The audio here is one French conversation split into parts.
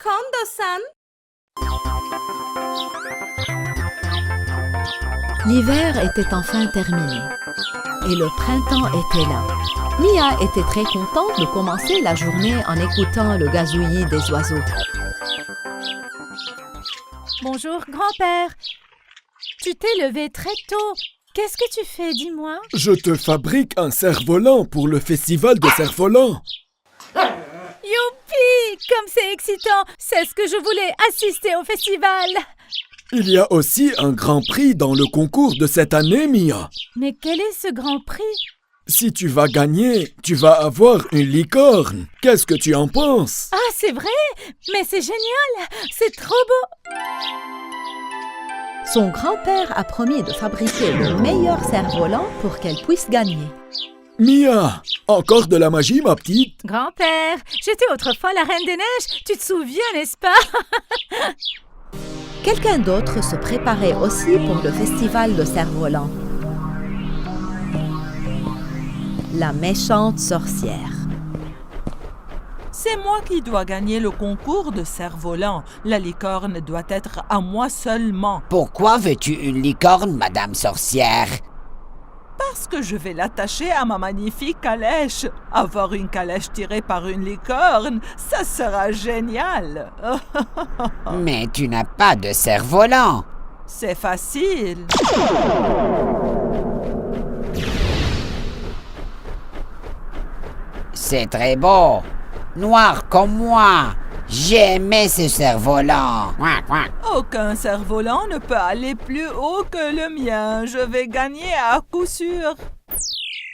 Kondo-san. L'hiver était enfin terminé et le printemps était là. Mia était très contente de commencer la journée en écoutant le gazouillis des oiseaux. Bonjour, grand-père. Tu t'es levé très tôt. Qu'est-ce que tu fais, dis-moi? Je te fabrique un cerf-volant pour le festival de cerf-volant. Youpi! Comme c'est excitant! C'est ce que je voulais, assister au festival! Il y a aussi un grand prix dans le concours de cette année, Mia. Mais quel est ce grand prix? Si tu vas gagner, tu vas avoir une licorne. Qu'est-ce que tu en penses? Ah, c'est vrai? Mais c'est génial! C'est trop beau! Son grand-père a promis de fabriquer le meilleur cerf-volant pour qu'elle puisse gagner. Mia, encore de la magie, ma petite? Grand-père, j'étais autrefois la Reine des Neiges. Tu te souviens, n'est-ce pas? Quelqu'un d'autre se préparait aussi pour le festival de cerf-volant. La méchante sorcière. C'est moi qui dois gagner le concours de cerf-volant. La licorne doit être à moi seulement. Pourquoi veux-tu une licorne, Madame Sorcière? Parce que je vais l'attacher à ma magnifique calèche. Avoir une calèche tirée par une licorne, ça sera génial. Mais tu n'as pas de cerf-volant. C'est facile. C'est très beau. Noir comme moi. J'aimais ce cerf-volant. Ouin, ouin. Aucun cerf-volant ne peut aller plus haut que le mien. Je vais gagner à coup sûr.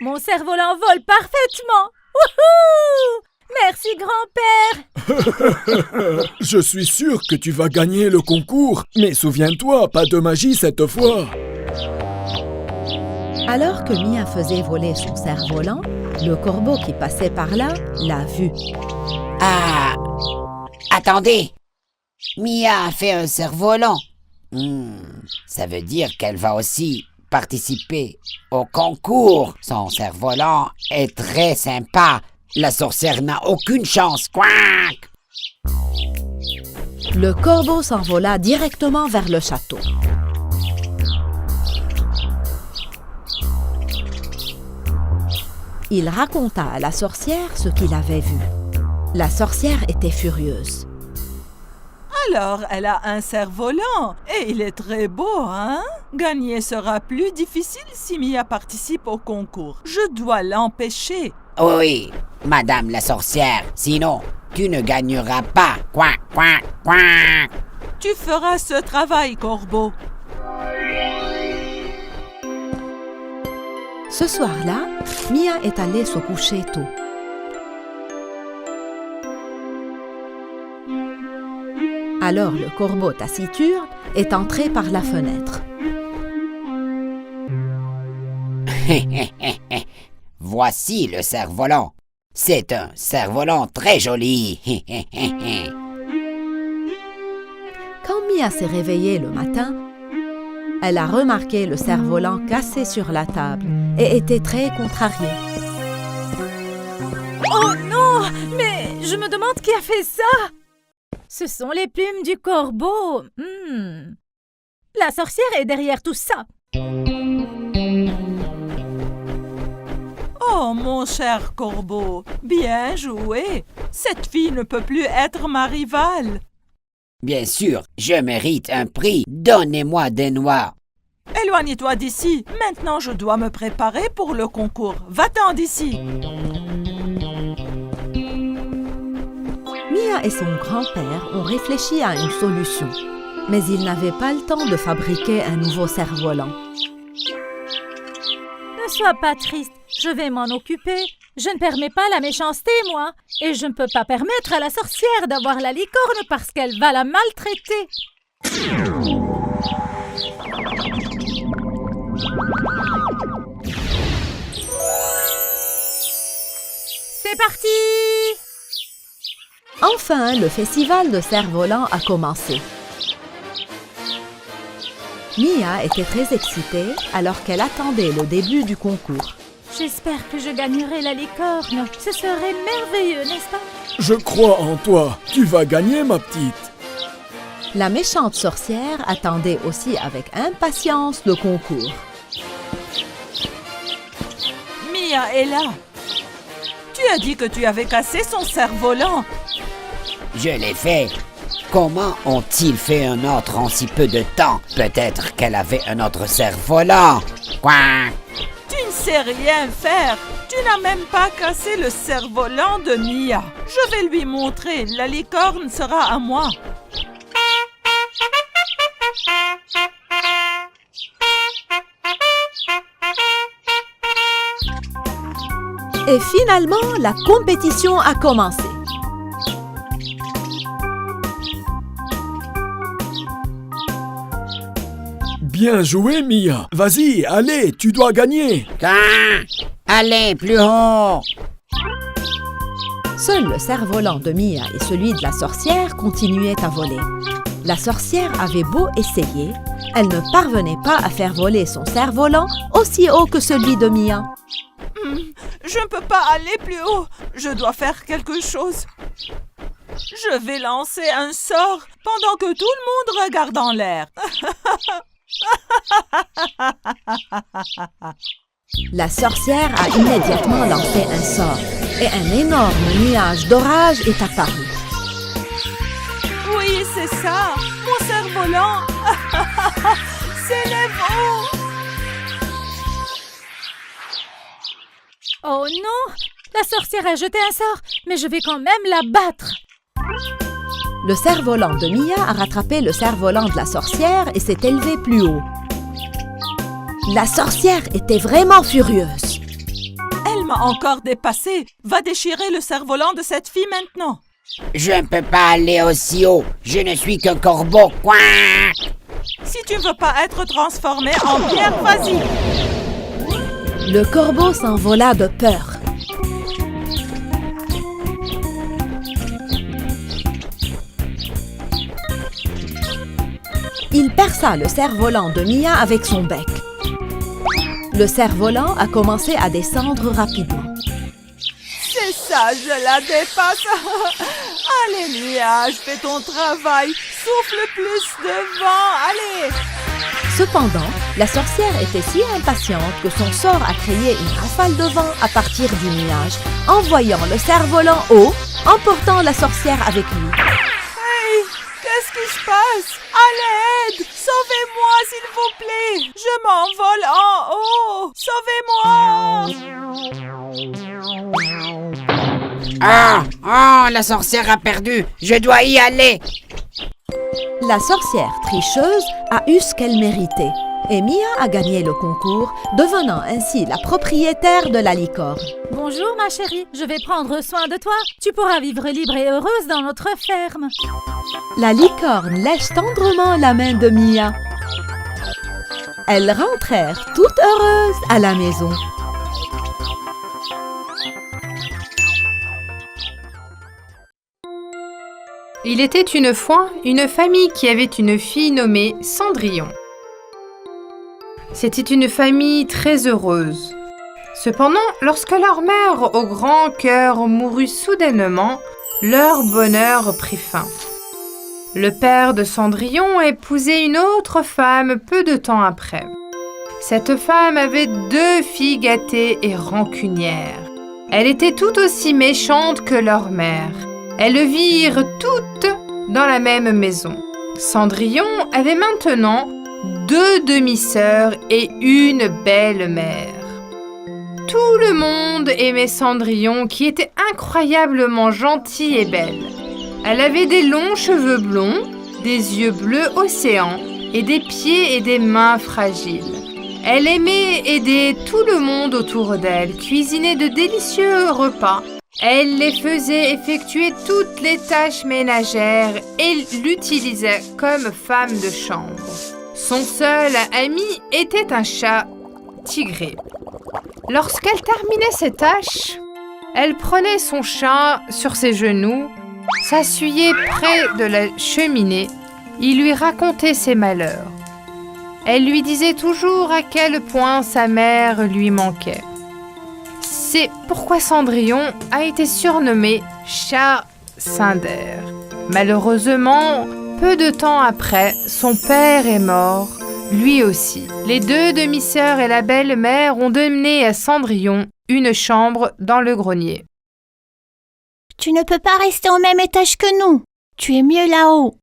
Mon cerf-volant vole parfaitement! Wouhou! Merci, grand-père! Je suis sûr que tu vas gagner le concours. Mais souviens-toi, pas de magie cette fois. Alors que Mia faisait voler son cerf-volant, le corbeau qui passait par là l'a vu. Ah! Attendez! Mia a fait un cerf-volant. Ça veut dire qu'elle va aussi participer au concours. Son cerf-volant est très sympa. La sorcière n'a aucune chance. Quack! Le corbeau s'envola directement vers le château. Il raconta à la sorcière ce qu'il avait vu. La sorcière était furieuse. Alors, elle a un cerf-volant et il est très beau, hein? Gagner sera plus difficile si Mia participe au concours. Je dois l'empêcher. Oui, Madame la sorcière. Sinon, tu ne gagneras pas. Quack, quack, quack. Tu feras ce travail, corbeau. Ce soir-là, Mia est allée se coucher tôt. Alors le corbeau taciturne est entré par la fenêtre. Voici le cerf-volant. C'est un cerf-volant très joli. Quand Mia s'est réveillée le matin, elle a remarqué le cerf-volant cassé sur la table et était très contrariée. Oh non! Mais je me demande qui a fait ça! Ce sont les plumes du corbeau. La sorcière est derrière tout ça. Oh, mon cher corbeau, bien joué. Cette fille ne peut plus être ma rivale. Bien sûr, je mérite un prix. Donnez-moi des noix. Éloigne-toi d'ici. Maintenant, je dois me préparer pour le concours. Va-t'en d'ici. Mia et son grand-père ont réfléchi à une solution, mais ils n'avaient pas le temps de fabriquer un nouveau cerf-volant. Ne sois pas triste, je vais m'en occuper. Je ne permets pas la méchanceté, moi. Et je ne peux pas permettre à la sorcière d'avoir la licorne parce qu'elle va la maltraiter. C'est parti! Enfin, le festival de cerfs-volants a commencé. Mia était très excitée alors qu'elle attendait le début du concours. J'espère que je gagnerai la licorne. Ce serait merveilleux, n'est-ce pas? Je crois en toi. Tu vas gagner, ma petite. La méchante sorcière attendait aussi avec impatience le concours. Mia est là. Tu as dit que tu avais cassé son cerf-volant. Je l'ai fait. Comment ont-ils fait un autre en si peu de temps? Peut-être qu'elle avait un autre cerf-volant. Quoi? Tu ne sais rien faire. Tu n'as même pas cassé le cerf-volant de Mia. Je vais lui montrer. La licorne sera à moi. Et finalement, la compétition a commencé. Bien joué, Mia. Vas-y, allez, tu dois gagner. Quoi? Allez, plus haut! Seul le cerf-volant de Mia et celui de la sorcière continuaient à voler. La sorcière avait beau essayer, elle ne parvenait pas à faire voler son cerf-volant aussi haut que celui de Mia. Je ne peux pas aller plus haut. Je dois faire quelque chose. Je vais lancer un sort pendant que tout le monde regarde en l'air. La sorcière a immédiatement lancé un sort et un énorme nuage d'orage est apparu. Oui, c'est ça. Mon cerf-volant. S'élève haut. Oh non! La sorcière a jeté un sort, mais je vais quand même la battre. Le cerf-volant de Mia a rattrapé le cerf-volant de la sorcière et s'est élevé plus haut. La sorcière était vraiment furieuse. Elle m'a encore dépassé. Va déchirer le cerf-volant de cette fille maintenant. Je ne peux pas aller aussi haut. Je ne suis qu'un corbeau. Quoi? Si tu ne veux pas être transformé en pierre, vas-y. Le corbeau s'envola de peur. Il perça le cerf-volant de Mia avec son bec. Le cerf-volant a commencé à descendre rapidement. C'est ça, je la dépasse. Allez, Mia, fais ton travail. Souffle plus de vent, allez. Cependant, la sorcière était si impatiente que son sort a créé une rafale de vent à partir du nuage, envoyant le cerf-volant haut, emportant la sorcière avec lui. Hey, qu'est-ce qui se passe? À l'aide! Sauvez-moi, s'il vous plaît! Je m'envole en haut! Sauvez-moi! Ah, la sorcière a perdu. Je dois y aller. La sorcière tricheuse a eu ce qu'elle méritait, et Mia a gagné le concours, devenant ainsi la propriétaire de la licorne. Bonjour ma chérie, je vais prendre soin de toi. Tu pourras vivre libre et heureuse dans notre ferme. La licorne lèche tendrement la main de Mia. Elles rentrèrent toutes heureuses à la maison. Il était une fois une famille qui avait une fille nommée Cendrillon. C'était une famille très heureuse. Cependant, lorsque leur mère au grand cœur mourut soudainement, leur bonheur prit fin. Le père de Cendrillon épousait une autre femme peu de temps après. Cette femme avait 2 filles gâtées et rancunières. Elle était tout aussi méchante que leur mère. Elles virent toutes dans la même maison. Cendrillon avait maintenant 2 demi-sœurs et une belle-mère. Tout le monde aimait Cendrillon qui était incroyablement gentille et belle. Elle avait des longs cheveux blonds, des yeux bleus océan et des pieds et des mains fragiles. Elle aimait aider tout le monde autour d'elle, cuisiner de délicieux repas. Elle les faisait effectuer toutes les tâches ménagères et l'utilisait comme femme de chambre. Son seul ami était un chat tigré. Lorsqu'elle terminait ses tâches, elle prenait son chat sur ses genoux, s'asseyait près de la cheminée, il lui racontait ses malheurs. Elle lui disait toujours à quel point sa mère lui manquait. C'est pourquoi Cendrillon a été surnommé Chat Cinder. Malheureusement, peu de temps après, son père est mort, lui aussi. Les deux demi-sœurs et la belle-mère ont donné à Cendrillon une chambre dans le grenier. Tu ne peux pas rester au même étage que nous. Tu es mieux là-haut.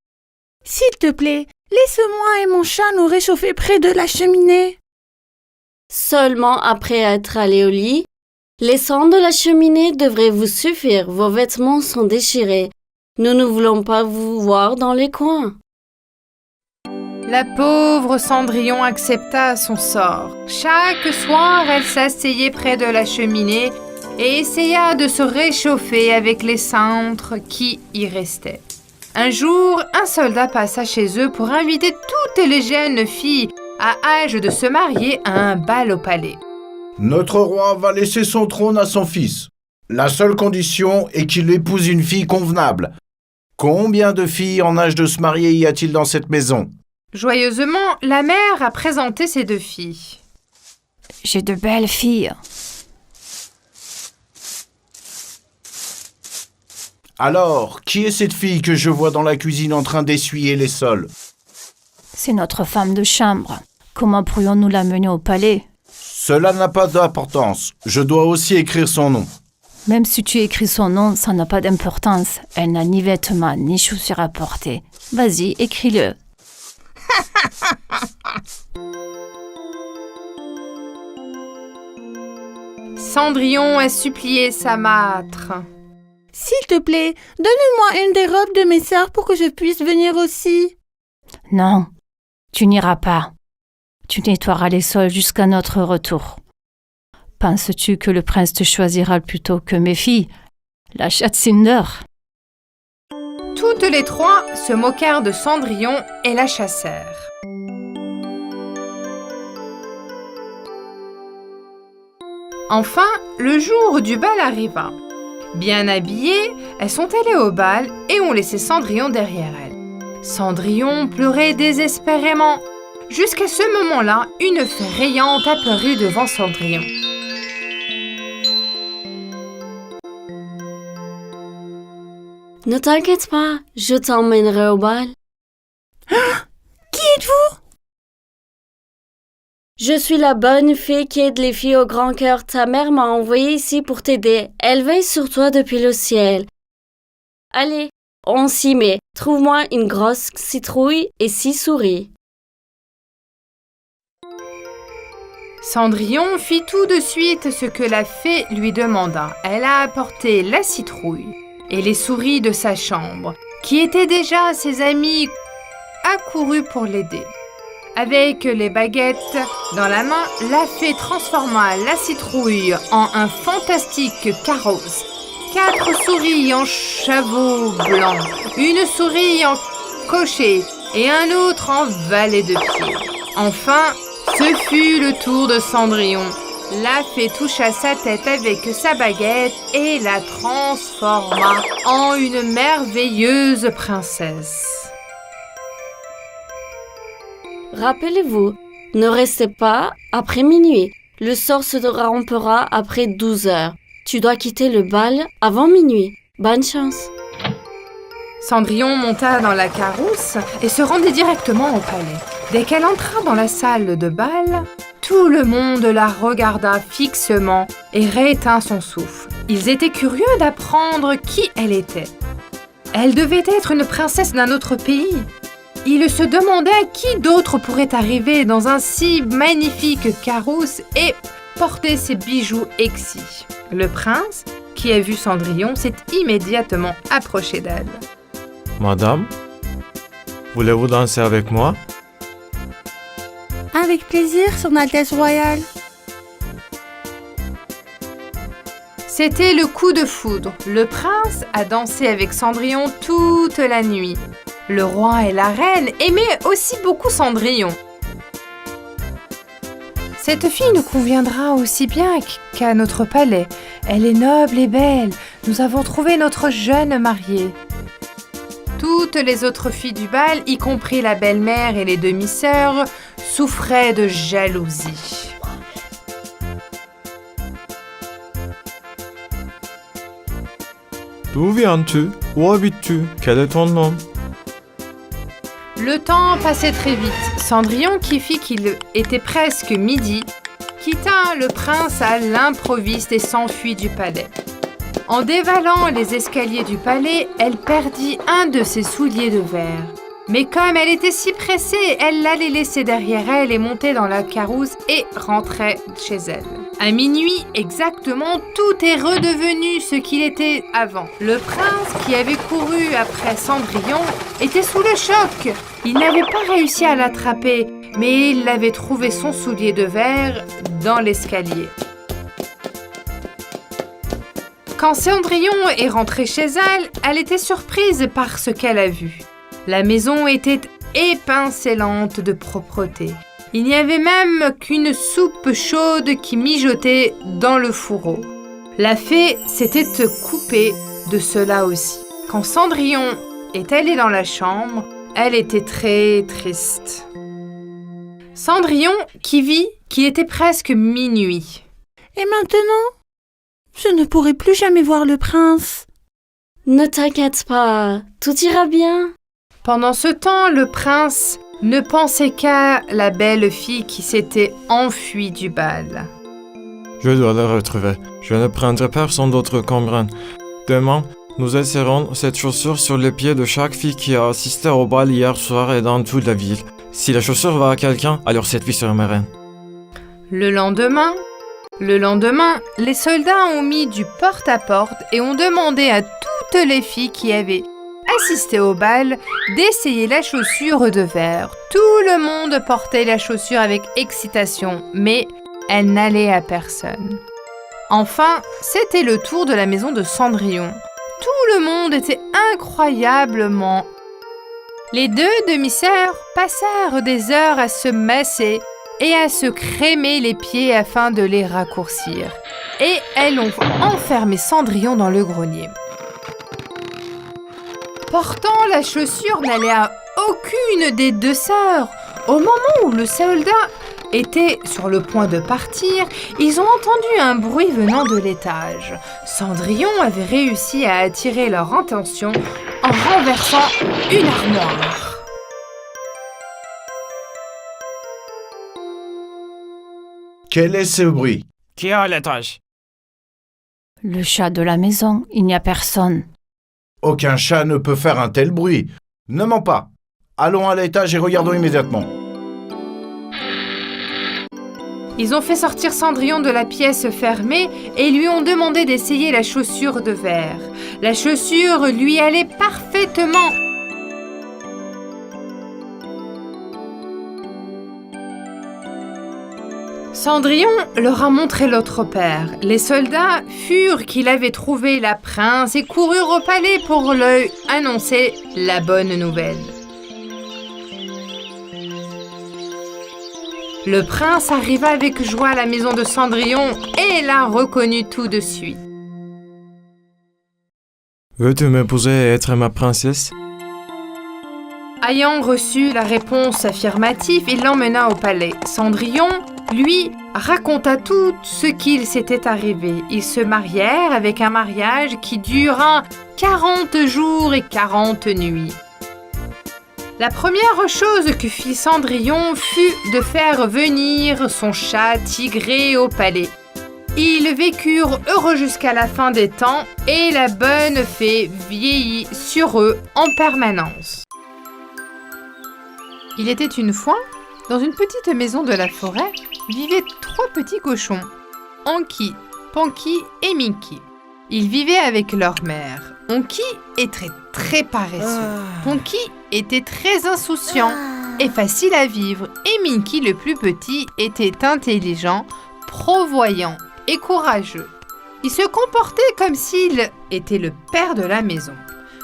S'il te plaît, laisse-moi et mon chat nous réchauffer près de la cheminée. Seulement après être allé au lit, les cendres de la cheminée devraient vous suffire. Vos vêtements sont déchirés. Nous ne voulons pas vous voir dans les coins. La pauvre Cendrillon accepta son sort. Chaque soir, elle s'asseyait près de la cheminée et essaya de se réchauffer avec les cendres qui y restaient. Un jour, un soldat passa chez eux pour inviter toutes les jeunes filles à âge de se marier à un bal au palais. Notre roi va laisser son trône à son fils. La seule condition est qu'il épouse une fille convenable. Combien de filles en âge de se marier y a-t-il dans cette maison ? Joyeusement, la mère a présenté ses deux filles. J'ai de belles filles. Alors, qui est cette fille que je vois dans la cuisine en train d'essuyer les sols ? C'est notre femme de chambre. Comment pourrions-nous la mener au palais ? Cela n'a pas d'importance. Je dois aussi écrire son nom. Même si tu écris son nom, ça n'a pas d'importance. Elle n'a ni vêtements, ni chaussures à porter. Vas-y, écris-le. Cendrillon a supplié sa mâtre. S'il te plaît, donne-moi une des robes de mes sœurs pour que je puisse venir aussi. Non, tu n'iras pas. Tu nettoieras les sols jusqu'à notre retour. Penses-tu que le prince te choisira plutôt que mes filles, la chatte Cinder ? Toutes les trois se moquèrent de Cendrillon et la chassèrent. Enfin, le jour du bal arriva. Bien habillées, elles sont allées au bal et ont laissé Cendrillon derrière elles. Cendrillon pleurait désespérément. Jusqu'à ce moment-là, une fée rayante apparut devant Cendrillon. Ne t'inquiète pas, je t'emmènerai au bal. Qui êtes-vous ? Je suis la bonne fée qui aide les filles au grand cœur. Ta mère m'a envoyée ici pour t'aider. Elle veille sur toi depuis le ciel. Allez, on s'y met. Trouve-moi une grosse citrouille et 6 souris. Cendrillon fit tout de suite ce que la fée lui demanda. Elle a apporté la citrouille et les souris de sa chambre, qui étaient déjà ses amis accourus pour l'aider. Avec les baguettes dans la main, la fée transforma la citrouille en un fantastique carrosse. 4 souris en chameau blanc, une souris en cocher et un autre en valet de pied. Enfin, ce fut le tour de Cendrillon. La fée toucha sa tête avec sa baguette et la transforma en une merveilleuse princesse. Rappelez-vous, ne restez pas après minuit. Le sort se rompera après 12 heures. Tu dois quitter le bal avant minuit. Bonne chance. Cendrillon monta dans la carrosse et se rendit directement au palais. Dès qu'elle entra dans la salle de bal, tout le monde la regarda fixement et rétint son souffle. Ils étaient curieux d'apprendre qui elle était. Elle devait être une princesse d'un autre pays. Ils se demandaient qui d'autre pourrait arriver dans un si magnifique carrosse et porter ses bijoux exquis. Le prince, qui a vu Cendrillon, s'est immédiatement approché d'elle. Madame, voulez-vous danser avec moi? Avec plaisir, Son Altesse Royale. C'était le coup de foudre. Le prince a dansé avec Cendrillon toute la nuit. Le roi et la reine aimaient aussi beaucoup Cendrillon. Cette fille nous conviendra aussi bien qu'à notre palais. Elle est noble et belle. Nous avons trouvé notre jeune mariée. Toutes les autres filles du bal, y compris la belle-mère et les demi-sœurs, souffraient de jalousie. D'où viens-tu? Où habites-tu? Quel est ton nom? Le temps passait très vite. Cendrillon, qui fit qu'il était presque midi, quitta le prince à l'improviste et s'enfuit du palais. En dévalant les escaliers du palais, elle perdit un de ses souliers de verre. Mais comme elle était si pressée, elle l'allait laisser derrière elle et monter dans la carouse et rentrait chez elle. À minuit exactement, tout est redevenu ce qu'il était avant. Le prince, qui avait couru après Cendrillon, était sous le choc. Il n'avait pas réussi à l'attraper, mais il avait trouvé son soulier de verre dans l'escalier. Quand Cendrillon est rentrée chez elle, elle était surprise par ce qu'elle a vu. La maison était étincelante de propreté. Il n'y avait même qu'une soupe chaude qui mijotait dans le fourreau. La fée s'était coupée de cela aussi. Quand Cendrillon est allée dans la chambre, elle était très triste. Cendrillon qui vit qu'il était presque minuit. Et maintenant, je ne pourrai plus jamais voir le prince. Ne t'inquiète pas, tout ira bien. Pendant ce temps, le prince ne pensait qu'à la belle fille qui s'était enfuie du bal. Je dois la retrouver. Je ne prendrai personne d'autre comme reine. Demain, nous essaierons cette chaussure sur les pieds de chaque fille qui a assisté au bal hier soir et dans toute la ville. Si la chaussure va à quelqu'un, alors cette fille sera ma reine. Le lendemain, les soldats ont mis du porte-à-porte et ont demandé à toutes les filles qui avaient assisté au bal d'essayer la chaussure de verre. Tout le monde portait la chaussure avec excitation, mais elle n'allait à personne. Enfin, c'était le tour de la maison de Cendrillon. Tout le monde était incroyablement. Les deux demi-sœurs passèrent des heures à se masser et à se crémer les pieds afin de les raccourcir. Et elles ont enfermé Cendrillon dans le grenier. Pourtant, la chaussure n'allait à aucune des deux sœurs. Au moment où le soldat était sur le point de partir, ils ont entendu un bruit venant de l'étage. Cendrillon avait réussi à attirer leur attention en renversant une armoire. Quel est ce bruit? Qui est à l'étage? Le chat de la maison, il n'y a personne. Aucun chat ne peut faire un tel bruit. Ne mens pas. Allons à l'étage et regardons immédiatement. Ils ont fait sortir Cendrillon de la pièce fermée et lui ont demandé d'essayer la chaussure de verre. La chaussure lui allait parfaitement. Cendrillon leur a montré l'autre père. Les soldats furent qu'il avait trouvé la prince et coururent au palais pour lui annoncer la bonne nouvelle. Le prince arriva avec joie à la maison de Cendrillon et l'a reconnu tout de suite. Veux-tu m'épouser et être ma princesse? Ayant reçu la réponse affirmative, il l'emmena au palais. Cendrillon, lui, raconta tout ce qu'il s'était arrivé. Ils se marièrent avec un mariage qui dura 40 jours et 40 nuits. La première chose que fit Cendrillon fut de faire venir son chat Tigré au palais. Ils vécurent heureux jusqu'à la fin des temps et la bonne fée vieillit sur eux en permanence. Il était une fois, dans une petite maison de la forêt, vivaient 3 petits cochons, Anki, Panky et Minky. Ils vivaient avec leur mère. Anki était très paresseux. Panky était très insouciant et facile à vivre. Et Minky, le plus petit, était intelligent, prévoyant et courageux. Il se comportait comme s'il était le père de la maison.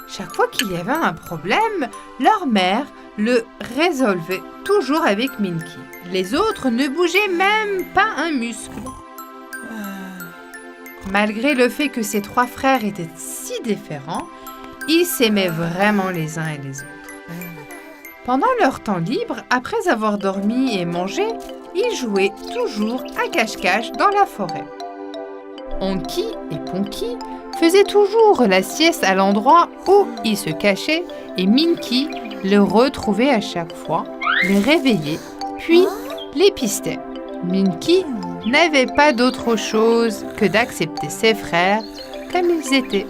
Chaque fois qu'il y avait un problème, leur mère le résolvait toujours avec Minky. Les autres ne bougeaient même pas un muscle. Malgré le fait que ces 3 frères étaient si différents, ils s'aimaient vraiment les uns et les autres. Pendant leur temps libre, après avoir dormi et mangé, ils jouaient toujours à cache-cache dans la forêt. Anki et Panky faisait toujours la sieste à l'endroit où il se cachait et Minky le retrouvait à chaque fois, les réveillait, puis les pistait. Minky n'avait pas d'autre chose que d'accepter ses frères comme ils étaient.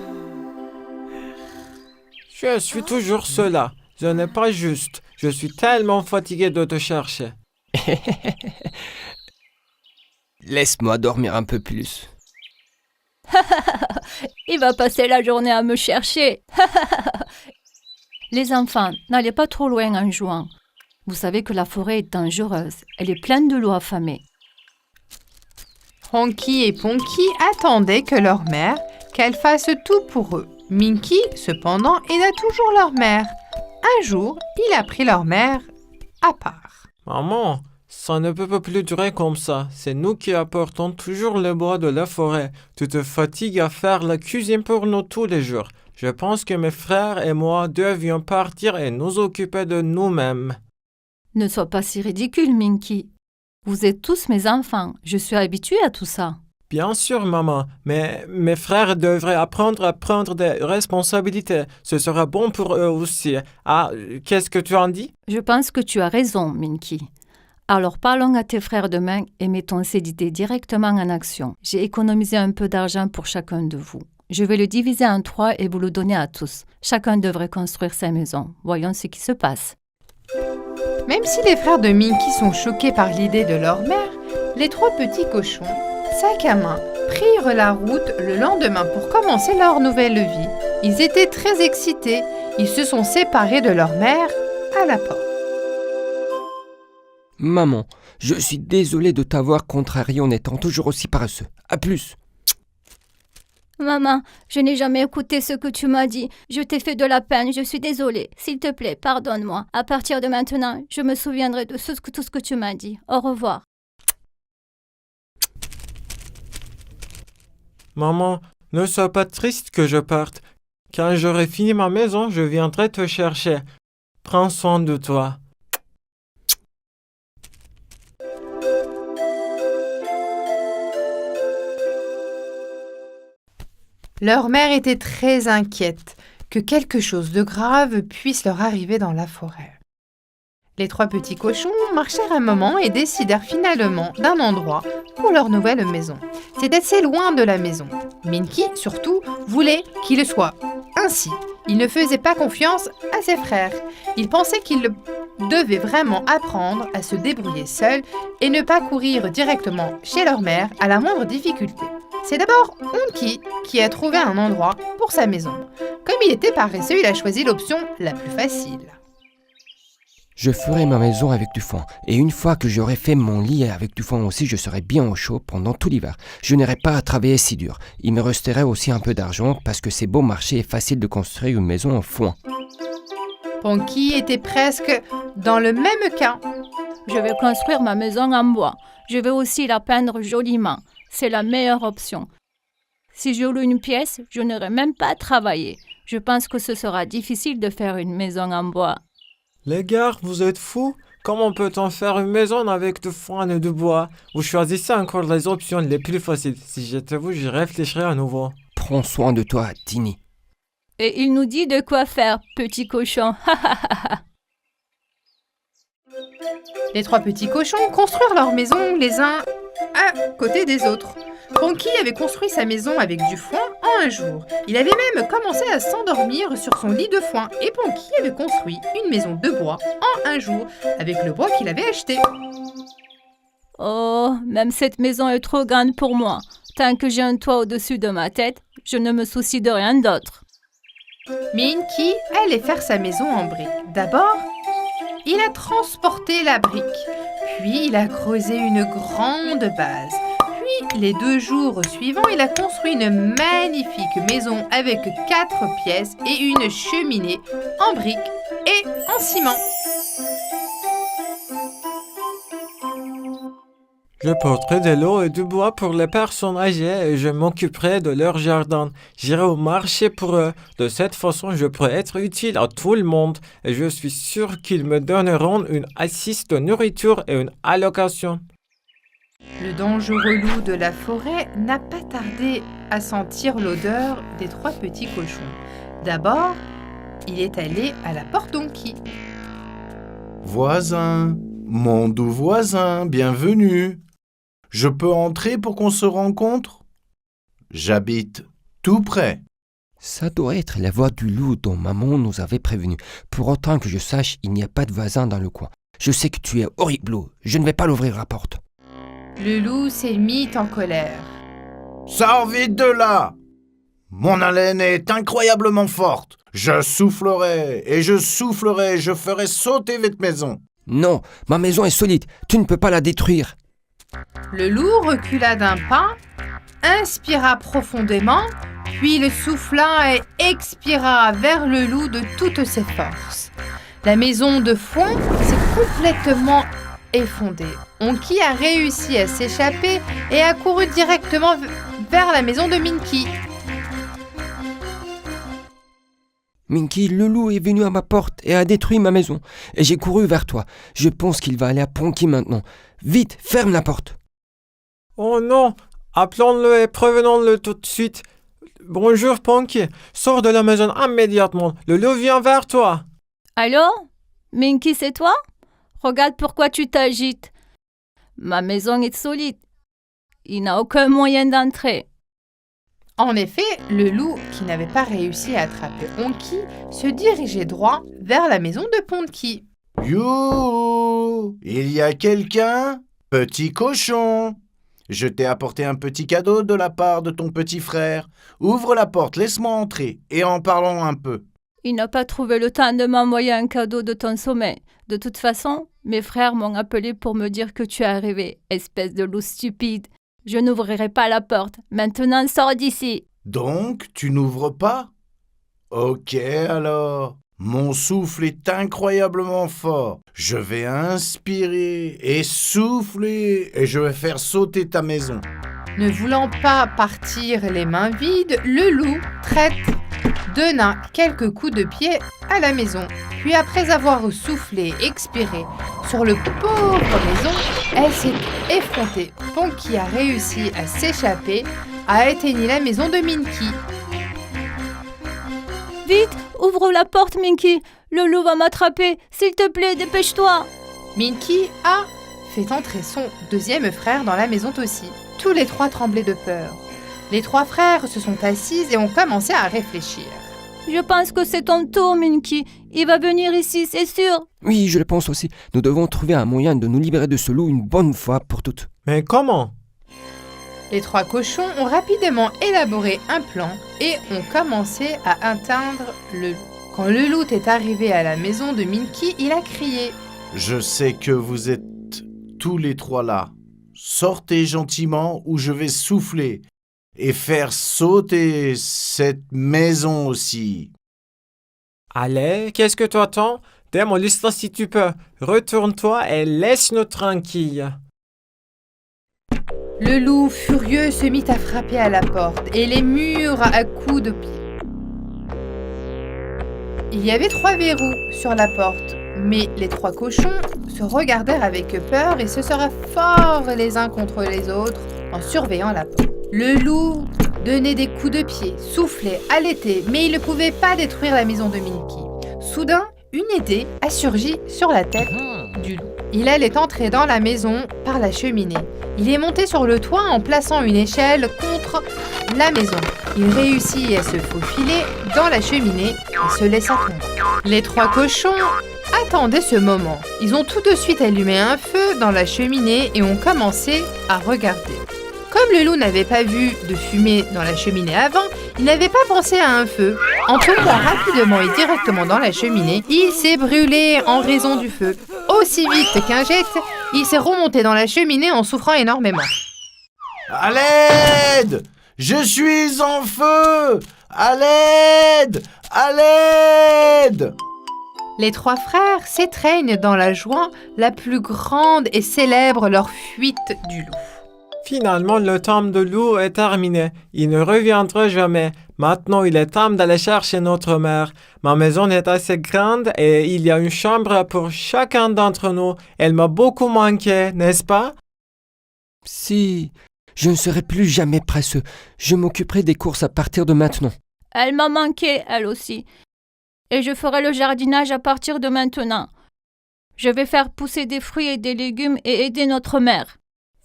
Je suis toujours cela. Ce n'est pas juste. Je suis tellement fatigué de te chercher. Laisse-moi dormir un peu plus. Il va passer la journée à me chercher. Les enfants, n'allez pas trop loin en jouant. Vous savez que la forêt est dangereuse. Elle est pleine de loups affamés. Frankie et Ponky attendaient que leur mère, qu'elle fasse tout pour eux. Minky, cependant, aida toujours leur mère. Un jour, il a pris leur mère à part. Maman, ça ne peut plus durer comme ça. C'est nous qui apportons toujours le bois de la forêt. Tu te fatigues à faire la cuisine pour nous tous les jours. Je pense que mes frères et moi devions partir et nous occuper de nous-mêmes. Ne sois pas si ridicule, Minky. Vous êtes tous mes enfants. Je suis habituée à tout ça. Bien sûr, maman, mais mes frères devraient apprendre à prendre des responsabilités. Ce sera bon pour eux aussi. Ah, qu'est-ce que tu en dis? Je pense que tu as raison, Minky. Alors parlons à tes frères demain et mettons ces idées directement en action. J'ai économisé un peu d'argent pour chacun de vous. Je vais le diviser en 3 et vous le donner à tous. Chacun devrait construire sa maison. Voyons ce qui se passe. Même si les frères de Minky sont choqués par l'idée de leur mère, les 3 petits cochons, sac à main, prirent la route le lendemain pour commencer leur nouvelle vie. Ils étaient très excités. Ils se sont séparés de leur mère à la porte. Maman, je suis désolé de t'avoir contrarié en étant toujours aussi paresseux. À plus. Maman, je n'ai jamais écouté ce que tu m'as dit. Je t'ai fait de la peine, je suis désolée. S'il te plaît, pardonne-moi. À partir de maintenant, je me souviendrai de tout ce que tu m'as dit. Au revoir. Maman, ne sois pas triste que je parte. Quand j'aurai fini ma maison, je viendrai te chercher. Prends soin de toi. Leur mère était très inquiète que quelque chose de grave puisse leur arriver dans la forêt. Les 3 petits cochons marchèrent un moment et décidèrent finalement d'un endroit pour leur nouvelle maison. C'est assez loin de la maison. Minky, surtout, voulait qu'il le soit ainsi. Il ne faisait pas confiance à ses frères. Il pensait qu'ils devaient vraiment apprendre à se débrouiller seuls et ne pas courir directement chez leur mère à la moindre difficulté. C'est d'abord Honky qui a trouvé un endroit pour sa maison. Comme il était paresseux, il a choisi l'option la plus facile. Je ferai ma maison avec du foin. Et une fois que j'aurai fait mon lit avec du foin aussi, je serai bien au chaud pendant tout l'hiver. Je n'aurai pas à travailler si dur. Il me resterait aussi un peu d'argent parce que c'est beau marché et facile de construire une maison en foin. Ponky était presque dans le même cas. Je vais construire ma maison en bois. Je vais aussi la peindre joliment. C'est la meilleure option. Si je loue une pièce, je n'aurai même pas à travailler. Je pense que ce sera difficile de faire une maison en bois. Les gars, vous êtes fous? Comment peut-on faire une maison avec du foin et du bois? Vous choisissez encore les options les plus faciles. Si j'étais vous, j'y réfléchirais à nouveau. Prends soin de toi, Tini. Et il nous dit de quoi faire, petit cochon. Les 3 petits cochons construirent leur maison les uns à côté des autres. Ponky avait construit sa maison avec du foin en un jour. Il avait même commencé à s'endormir sur son lit de foin et Ponky avait construit une maison de bois en un jour avec le bois qu'il avait acheté. Oh, même cette maison est trop grande pour moi. Tant que j'ai un toit au-dessus de ma tête, je ne me soucie de rien d'autre. Minky allait faire sa maison en briques. D'abord, il a transporté la brique, puis il a creusé une grande base. Puis, les 2 jours suivants, il a construit une magnifique maison avec 4 pièces et une cheminée en briques et en ciment. Je porterai de l'eau et du bois pour les personnes âgées et je m'occuperai de leur jardin. J'irai au marché pour eux. De cette façon, je pourrai être utile à tout le monde et je suis sûr qu'ils me donneront une assise de nourriture et une allocation. Le dangereux loup de la forêt n'a pas tardé à sentir l'odeur des 3 petits cochons. D'abord, il est allé à la porte d'Onki. Voisin, mon doux voisin, bienvenue. Je peux entrer pour qu'on se rencontre? J'habite tout près. Ça doit être la voix du loup dont maman nous avait prévenu. Pour autant que je sache, il n'y a pas de voisin dans le coin. Je sais que tu es horrible, loup. Je ne vais pas l'ouvrir la porte. Le loup s'est mis en colère. Sors vite de là! Mon haleine est incroyablement forte. Je soufflerai, et je soufflerai, je ferai sauter votre maison. Non, ma maison est solide. Tu ne peux pas la détruire. Le loup recula d'un pas, inspira profondément, puis il souffla et expira vers le loup de toutes ses forces. La maison de foin s'est complètement effondrée. Onki a réussi à s'échapper et a couru directement vers la maison de Minky. Minky, le loup est venu à ma porte et a détruit ma maison. Et j'ai couru vers toi. Je pense qu'il va aller à Ponky maintenant. Vite, ferme la porte. Oh non! Appelons-le et prévenons-le tout de suite. Bonjour, Ponky. Sors de la maison immédiatement. Le loup vient vers toi. Allô? Minky, c'est toi? Regarde pourquoi tu t'agites. Ma maison est solide. Il n'a aucun moyen d'entrer. En effet, le loup, qui n'avait pas réussi à attraper Onki, se dirigeait droit vers la maison de Ponky. You! Il y a quelqu'un? Petit cochon! Je t'ai apporté un petit cadeau de la part de ton petit frère. Ouvre la porte, laisse-moi entrer, et en parlons un peu. Il n'a pas trouvé le temps de m'envoyer un cadeau de ton sommeil. De toute façon, mes frères m'ont appelé pour me dire que tu es arrivé, espèce de loup stupide. Je n'ouvrirai pas la porte. Maintenant, sors d'ici. Donc, tu n'ouvres pas? Ok alors. Mon souffle est incroyablement fort. Je vais inspirer et souffler et je vais faire sauter ta maison. Ne voulant pas partir les mains vides, le loup, traître, donna quelques coups de pied à la maison. Puis après avoir soufflé et expiré sur le pauvre maison, elle s'est effrontée. Ponky a réussi à s'échapper, a éteigné la maison de Minky. Vite, ouvre la porte, Minky. Le loup va m'attraper. S'il te plaît, dépêche-toi. Minky a fait entrer son deuxième frère dans la maison aussi. Tous les 3 tremblaient de peur. Les 3 frères se sont assis et ont commencé à réfléchir. Je pense que c'est ton tour, Minky. Il va venir ici, c'est sûr. Oui, je le pense aussi. Nous devons trouver un moyen de nous libérer de ce loup une bonne fois pour toutes. Mais comment? Les 3 cochons ont rapidement élaboré un plan et ont commencé à atteindre le loup. Quand le loup est arrivé à la maison de Minky, il a crié. Je sais que vous êtes tous les 3 là. Sortez gentiment ou je vais souffler et faire sauter cette maison aussi. Allez, qu'est-ce que tu attends? Démolis-la si tu peux. Retourne-toi et laisse-nous tranquilles. Le loup furieux se mit à frapper à la porte et les murs à coups de pied. Il y avait 3 verrous sur la porte, mais les 3 cochons se regardèrent avec peur et se seraient forts les uns contre les autres en surveillant la porte. Le loup donnait des coups de pied, soufflait, halétait, mais il ne pouvait pas détruire la maison de Minky. Soudain, une idée a surgi sur la tête du loup. Il allait entrer dans la maison par la cheminée. Il est monté sur le toit en plaçant une échelle contre la maison. Il réussit à se faufiler dans la cheminée et se laissa tomber. Les 3 cochons attendaient ce moment. Ils ont tout de suite allumé un feu dans la cheminée et ont commencé à regarder. Comme le loup n'avait pas vu de fumée dans la cheminée avant, il n'avait pas pensé à un feu. En tombant rapidement et directement dans la cheminée, il s'est brûlé en raison du feu. Aussi vite qu'un jet, il s'est remonté dans la cheminée en souffrant énormément. À l'aide! Je suis en feu! À l'aide! À l'aide! Les 3 frères s'étreignent dans la joie la plus grande et célèbrent leur fuite du loup. Finalement, le temps de loup est terminé. Il ne reviendra jamais. Maintenant, il est temps d'aller chercher notre mère. Ma maison est assez grande et il y a une chambre pour chacun d'entre nous. Elle m'a beaucoup manqué, n'est-ce pas? Si, je ne serai plus jamais paresseux. Je m'occuperai des courses à partir de maintenant. Elle m'a manqué, elle aussi. Et je ferai le jardinage à partir de maintenant. Je vais faire pousser des fruits et des légumes et aider notre mère.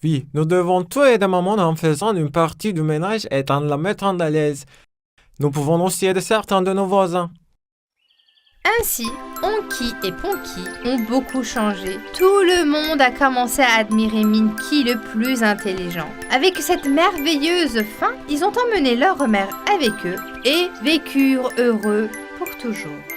Oui, nous devons tout aider maman en faisant une partie du ménage et en la mettant à l'aise. Nous pouvons aussi aider certains de nos voisins. Ainsi, Onki et Ponki ont beaucoup changé. Tout le monde a commencé à admirer Minky le plus intelligent. Avec cette merveilleuse fin, ils ont emmené leur mère avec eux et vécurent heureux pour toujours.